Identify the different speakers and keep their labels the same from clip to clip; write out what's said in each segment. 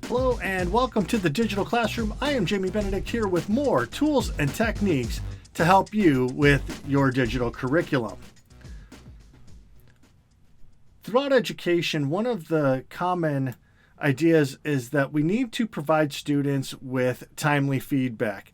Speaker 1: Hello and welcome to the Digital Classroom. I am Jamie Benedict here with more tools and techniques to help you with your digital curriculum. Throughout education, one of the common ideas is that we need to provide students with timely feedback.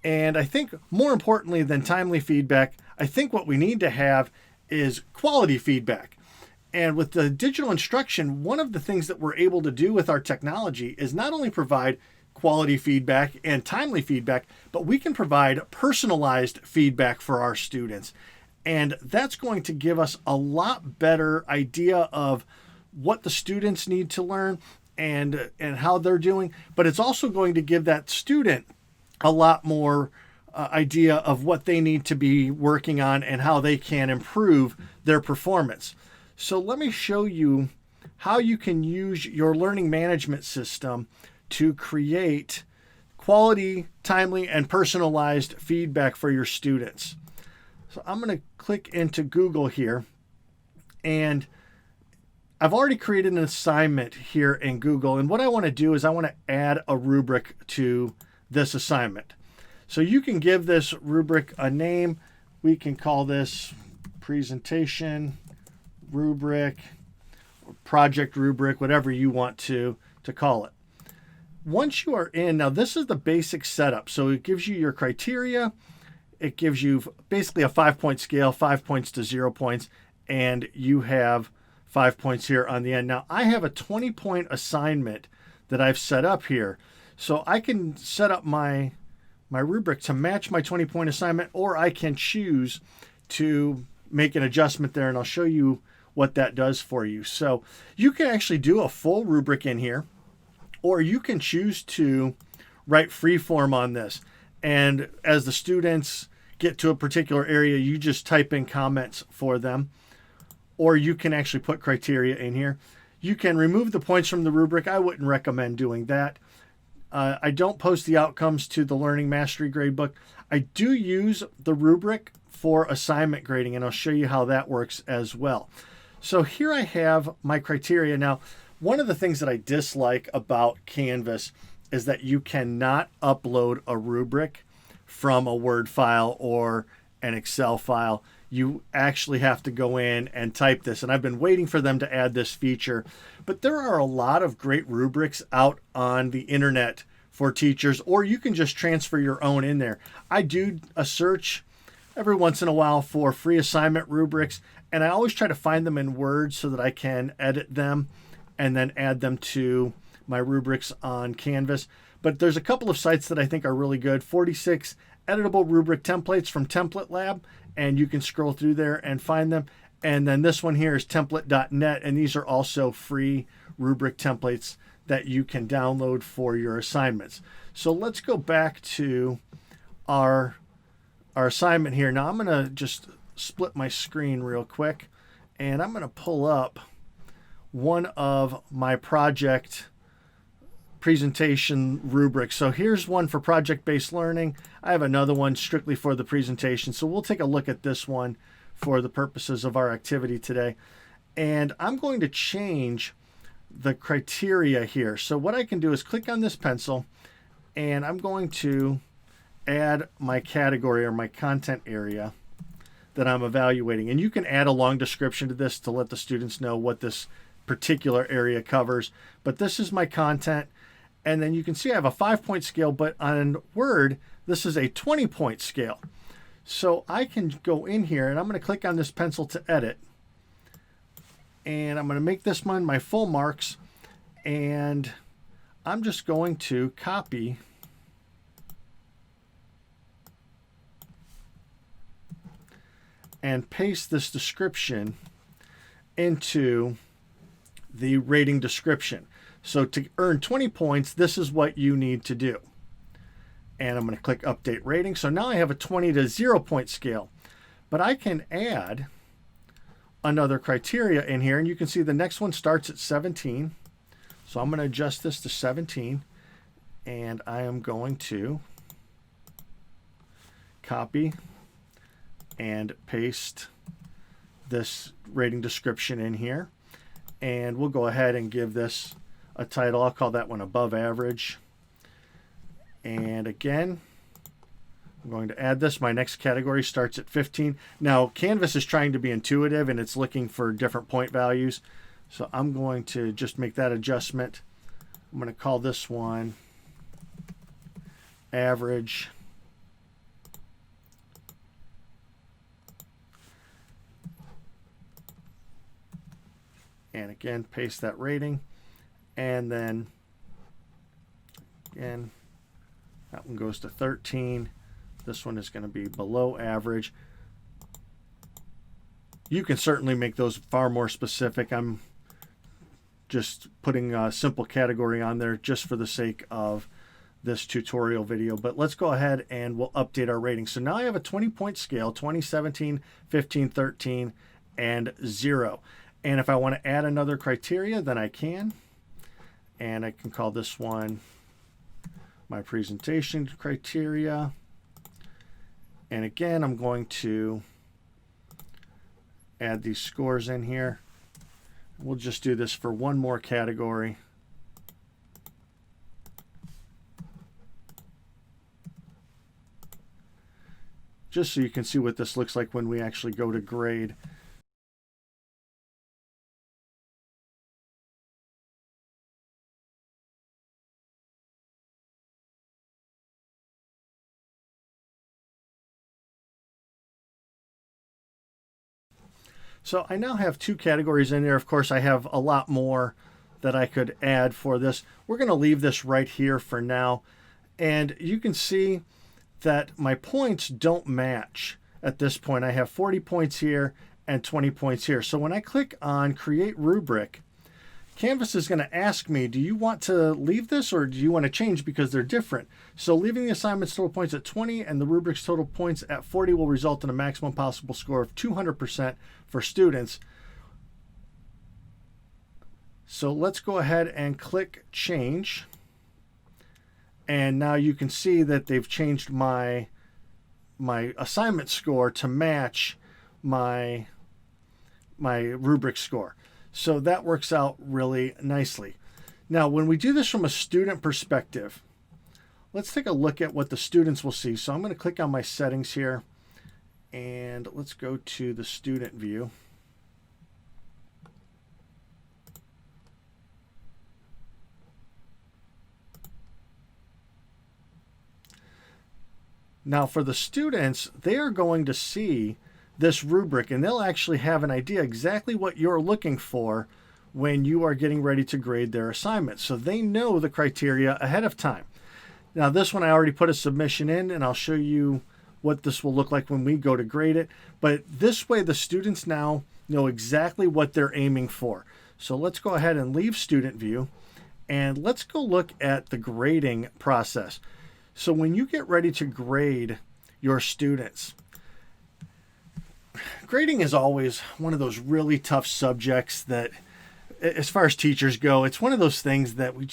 Speaker 1: And I think more importantly than timely feedback, I think what we need to have is quality feedback. And with the digital instruction, one of the things that we're able to do with our technology is not only provide quality feedback and timely feedback, but we can provide personalized feedback for our students. And that's going to give us a lot better idea of what the students need to learn and how they're doing. But it's also going to give that student a lot more idea of what they need to be working on and how they can improve their performance. So let me show you how you can use your learning management system to create quality, timely, and personalized feedback for your students. So I'm going to click into Google here, and I've already created an assignment here in Google, and what I want to do is I want to add a rubric to this assignment. So you can give this rubric a name. We can call this presentation rubric, or project rubric, whatever you want to call it. Once you are in, now this is the basic setup. So it gives you your criteria. It gives you basically a 5-point scale, 5 points to 0 points, and you have 5 points here on the end. Now I have a 20-point assignment that I've set up here. So I can set up my rubric to match my 20-point assignment, or I can choose to make an adjustment there, and I'll show you what that does for you. So you can actually do a full rubric in here, or you can choose to write freeform on this. And as the students get to a particular area, you just type in comments for them, or you can actually put criteria in here. You can remove the points from the rubric. I wouldn't recommend doing that. I don't post the outcomes to the Learning Mastery Gradebook. I do use the rubric for assignment grading, and I'll show you how that works as well. So here I have my criteria. Now, one of the things that I dislike about Canvas is that you cannot upload a rubric from a Word file or an Excel file. You actually have to go in and type this, and I've been waiting for them to add this feature. But there are a lot of great rubrics out on the internet for teachers, or you can just transfer your own in there. I do a search every once in a while for free assignment rubrics, and I always try to find them in Word so that I can edit them and then add them to my rubrics on Canvas. But there's a couple of sites that I think are really good. 46 editable rubric templates from Template Lab, and you can scroll through there and find them. And then this one here is template.net, and these are also free rubric templates that you can download for your assignments. So let's go back to our assignment here. Now I'm going to just split my screen real quick, and I'm going to pull up one of my project presentation rubrics. So here's one for project-based learning. I have another one strictly for the presentation. So we'll take a look at this one for the purposes of our activity today. And I'm going to change the criteria here. So what I can do is click on this pencil, and I'm going to add my category or my content area that I'm evaluating. And you can add a long description to this to let the students know what this particular area covers. But this is my content. And then you can see I have a 5-point scale, but on Word, this is a 20-point scale. So I can go in here, and I'm going to click on this pencil to edit. And I'm going to make this one my full marks. And I'm just going to copy and paste this description into the rating description. So to earn 20 points, this is what you need to do. And I'm going to click Update Rating. So now I have a 20 to 0 point scale. But I can add another criteria in here, and you can see the next one starts at 17. So I'm going to adjust this to 17, and I am going to copy and paste this rating description in here. And we'll go ahead and give this a title. I'll call that one above average. And again, I'm going to add this. My next category starts at 15. Now, Canvas is trying to be intuitive and it's looking for different point values. So I'm going to just make that adjustment. I'm going to call this one average. And again, paste that rating. And then, again, that one goes to 13. This one is going to be below average. You can certainly make those far more specific. I'm just putting a simple category on there just for the sake of this tutorial video. But let's go ahead and we'll update our rating. So now I have a 20-point scale, 20, 17, 15, 13, and 0. And if I want to add another criteria, then I can. And I can call this one my presentation criteria. And again, I'm going to add these scores in here. We'll just do this for one more category. Just so you can see what this looks like when we actually go to grade. So I now have two categories in there. Of course, I have a lot more that I could add for this. We're going to leave this right here for now. And you can see that my points don't match at this point. I have 40 points here and 20 points here. So when I click on Create Rubric, Canvas is going to ask me, do you want to leave this or do you want to change because they're different? So leaving the assignment's total points at 20 and the rubric's total points at 40 will result in a maximum possible score of 200% for students. So let's go ahead and click Change. And now you can see that they've changed my assignment score to match my rubric score. So that works out really nicely. Now, when we do this from a student perspective, let's take a look at what the students will see. So I'm going to click on my settings here, and let's go to the student view. Now, for the students, they are going to see this rubric and they'll actually have an idea exactly what you're looking for when you are getting ready to grade their assignment. So they know the criteria ahead of time. Now this one I already put a submission in and I'll show you what this will look like when we go to grade it. But this way the students now know exactly what they're aiming for. So let's go ahead and leave student view and let's go look at the grading process. So when you get ready to grade your students, grading is always one of those really tough subjects that, as far as teachers go, it's one of those things that we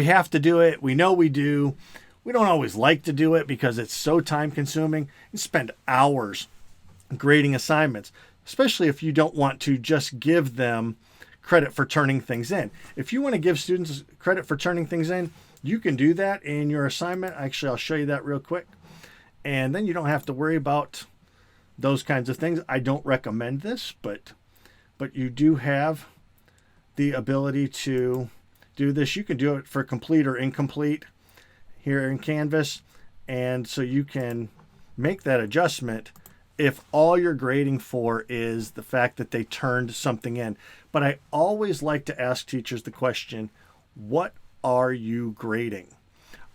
Speaker 1: have to do it. We know we do. We don't always like to do it because it's so time consuming. You spend hours grading assignments, especially if you don't want to just give them credit for turning things in. If you want to give students credit for turning things in, you can do that in your assignment. Actually, I'll show you that real quick. And then you don't have to worry about those kinds of things. I don't recommend this, but you do have the ability to do this. You can do it for complete or incomplete here in Canvas. And so you can make that adjustment if all you're grading for is the fact that they turned something in. But I always like to ask teachers the question, what are you grading?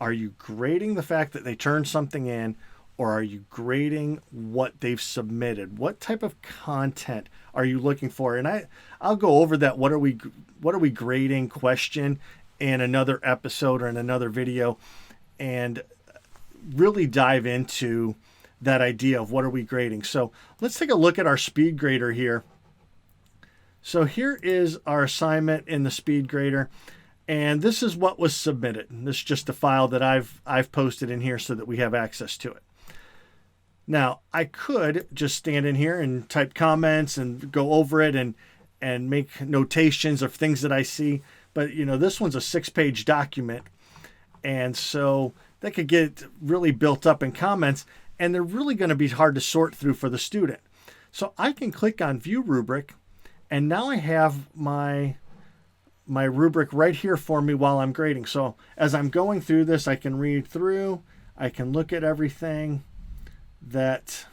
Speaker 1: Are you grading the fact that they turned something in, or are you grading what they've submitted? What type of content are you looking for? And I'll go over that what are we grading question in another episode or in another video, and really dive into that idea of what are we grading. So let's take a look at our speed grader here. So here is our assignment in the speed grader, and this is what was submitted. This is just a file that I've posted in here so that we have access to it. Now, I could just stand in here and type comments and go over it and and make notations of things that I see. But, this one's a 6-page document. And so that could get really built up in comments, and they're really going to be hard to sort through for the student. So I can click on View Rubric, and now I have my rubric right here for me while I'm grading. So as I'm going through this, I can read through, I can look at everything that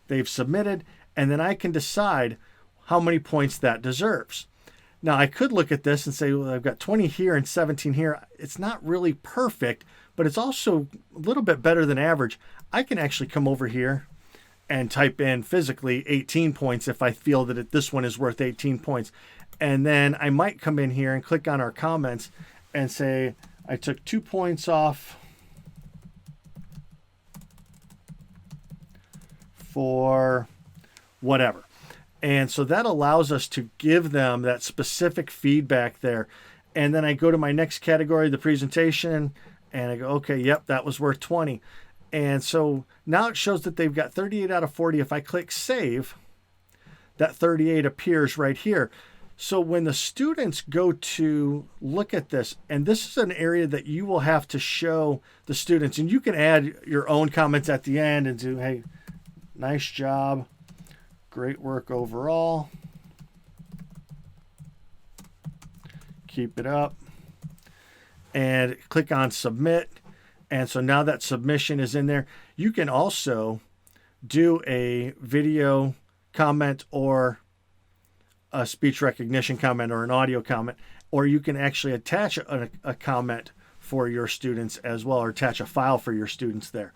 Speaker 1: they've submitted, and then I can decide how many points that deserves. Now, I could look at this and say, well, I've got 20 here and 17 here. It's not really perfect, but it's also a little bit better than average. I can actually come over here and type in physically 18 points if I feel that this one is worth 18 points. And then I might come in here and click on our comments and say, I took 2 points off for whatever. And so that allows us to give them that specific feedback there. And then I go to my next category, the presentation, and I go, okay, yep, that was worth 20. And so now it shows that they've got 38 out of 40. If I click save, that 38 appears right here. So when the students go to look at this, and this is an area that you will have to show the students, and you can add your own comments at the end and do, hey, nice job. Great work overall. Keep it up. And click on submit. And so now that submission is in there. You can also do a video comment or a speech recognition comment or an audio comment, or you can actually attach a comment for your students as well, or attach a file for your students there.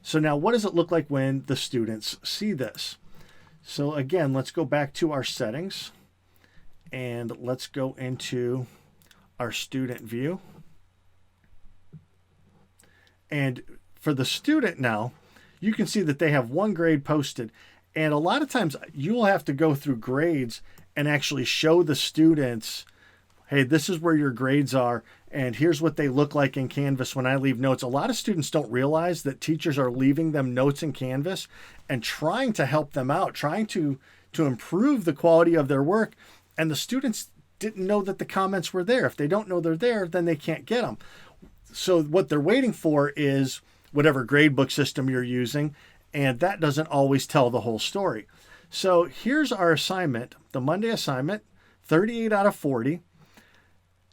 Speaker 1: So now what does it look like when the students see this? So again, let's go back to our settings and let's go into our student view. And for the student now, you can see that they have 1 grade posted. And a lot of times you'll have to go through grades and actually show the students, hey, this is where your grades are, and here's what they look like in Canvas when I leave notes. A lot of students don't realize that teachers are leaving them notes in Canvas and trying to help them out, trying to improve the quality of their work, and the students didn't know that the comments were there. If they don't know they're there, then they can't get them. So what they're waiting for is whatever gradebook system you're using, and that doesn't always tell the whole story. So here's our assignment, the Monday assignment, 38 out of 40.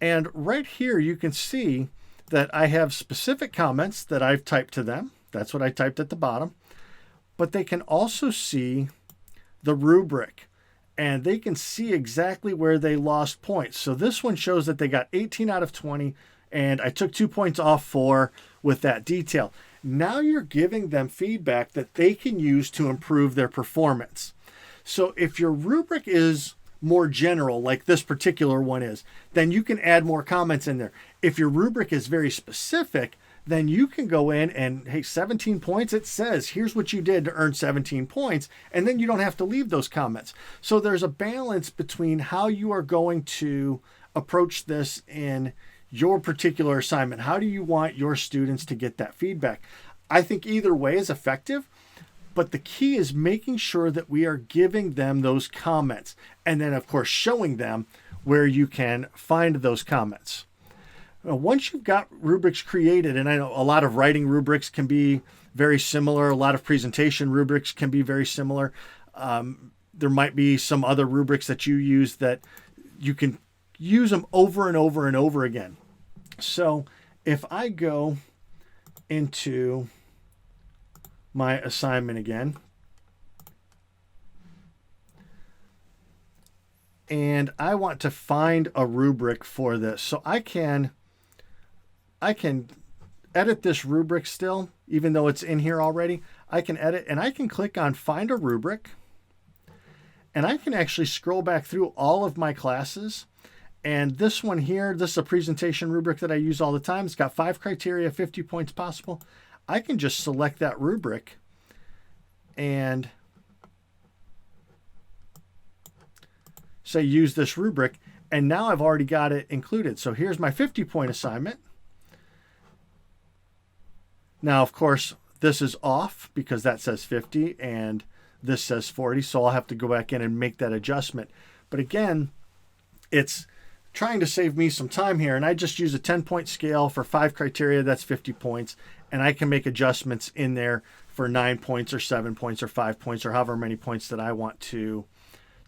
Speaker 1: And right here, you can see that I have specific comments that I've typed to them. That's what I typed at the bottom. But they can also see the rubric, and they can see exactly where they lost points. So this one shows that they got 18 out of 20, and I took 2 points off for with that detail. Now you're giving them feedback that they can use to improve their performance. So if your rubric is more general, like this particular one is, then you can add more comments in there. If your rubric is very specific, then you can go in and, hey, 17 points, it says, here's what you did to earn 17 points, and then you don't have to leave those comments. So there's a balance between how you are going to approach this in your particular assignment. How do you want your students to get that feedback? I think either way is effective. But the key is making sure that we are giving them those comments, and then, of course, showing them where you can find those comments. Once you've got rubrics created, and I know a lot of writing rubrics can be very similar, a lot of presentation rubrics can be very similar. There might be some other rubrics that you use that you can use them over and over and over again. So if I go into my assignment again, and I want to find a rubric for this. So I can edit this rubric still, even though it's in here already. I can edit, and I can click on Find a Rubric, and I can actually scroll back through all of my classes. And this one here, this is a presentation rubric that I use all the time. It's got 5 criteria, 50 points possible. I can just select that rubric and say use this rubric, and now I've already got it included. So here's my 50-point assignment. Now, of course, this is off because that says 50 and this says 40, so I'll have to go back in and make that adjustment. But again, it's trying to save me some time here. And I just use a 10-point scale for 5 criteria. That's 50 points. And I can make adjustments in there for 9 points or 7 points or 5 points or however many points that I want to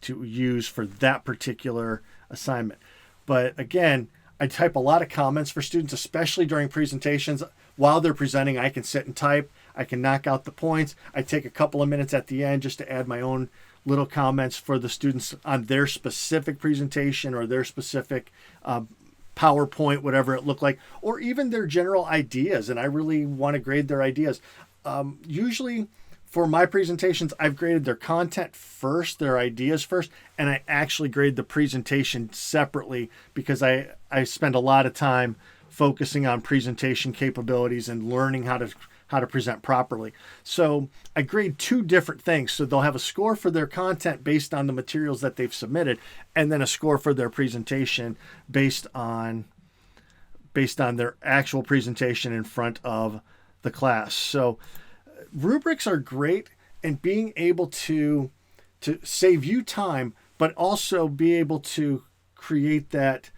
Speaker 1: use for that particular assignment. But again, I type a lot of comments for students, especially during presentations. While they're presenting, I can sit and type. I can knock out the points. I take a couple of minutes at the end just to add my own little comments for the students on their specific presentation or their specific PowerPoint, whatever it looked like, or even their general ideas. And I really want to grade their ideas. Usually for my presentations, I've graded their content first, their ideas first, and I actually grade the presentation separately because I spend a lot of time focusing on presentation capabilities and learning how to present properly. So I grade 2 different things. So they'll have a score for their content based on the materials that they've submitted, and then a score for their presentation based on their actual presentation in front of the class. So rubrics are great in being able to save you time, but also be able to create that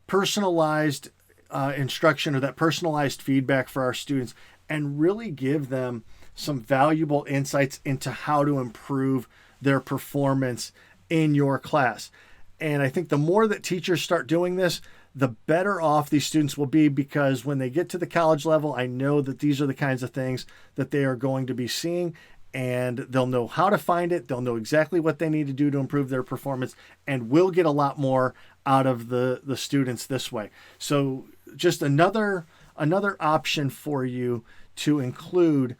Speaker 1: personalized instruction or that personalized feedback for our students and really give them some valuable insights into how to improve their performance in your class. And I think the more that teachers start doing this, the better off these students will be, because when they get to the college level, I know that these are the kinds of things that they are going to be seeing, and they'll know how to find it. They'll know exactly what they need to do to improve their performance, and we'll get a lot more out of the students this way. So just another option for you to include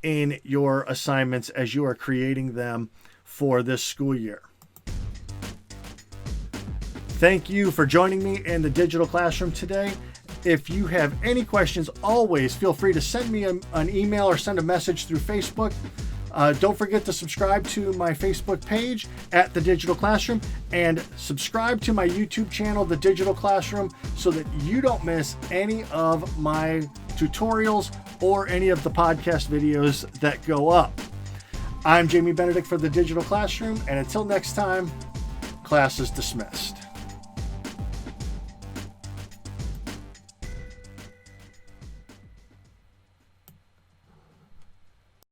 Speaker 1: in your assignments as you are creating them for this school year. Thank you for joining me in the digital classroom today. If you have any questions, always feel free to send me an email or send a message through Facebook. Don't forget to subscribe to my Facebook page at The Digital Classroom, and subscribe to my YouTube channel, The Digital Classroom, so that you don't miss any of my tutorials or any of the podcast videos that go up. I'm Jamie Benedict for The Digital Classroom, and until next time, class is dismissed.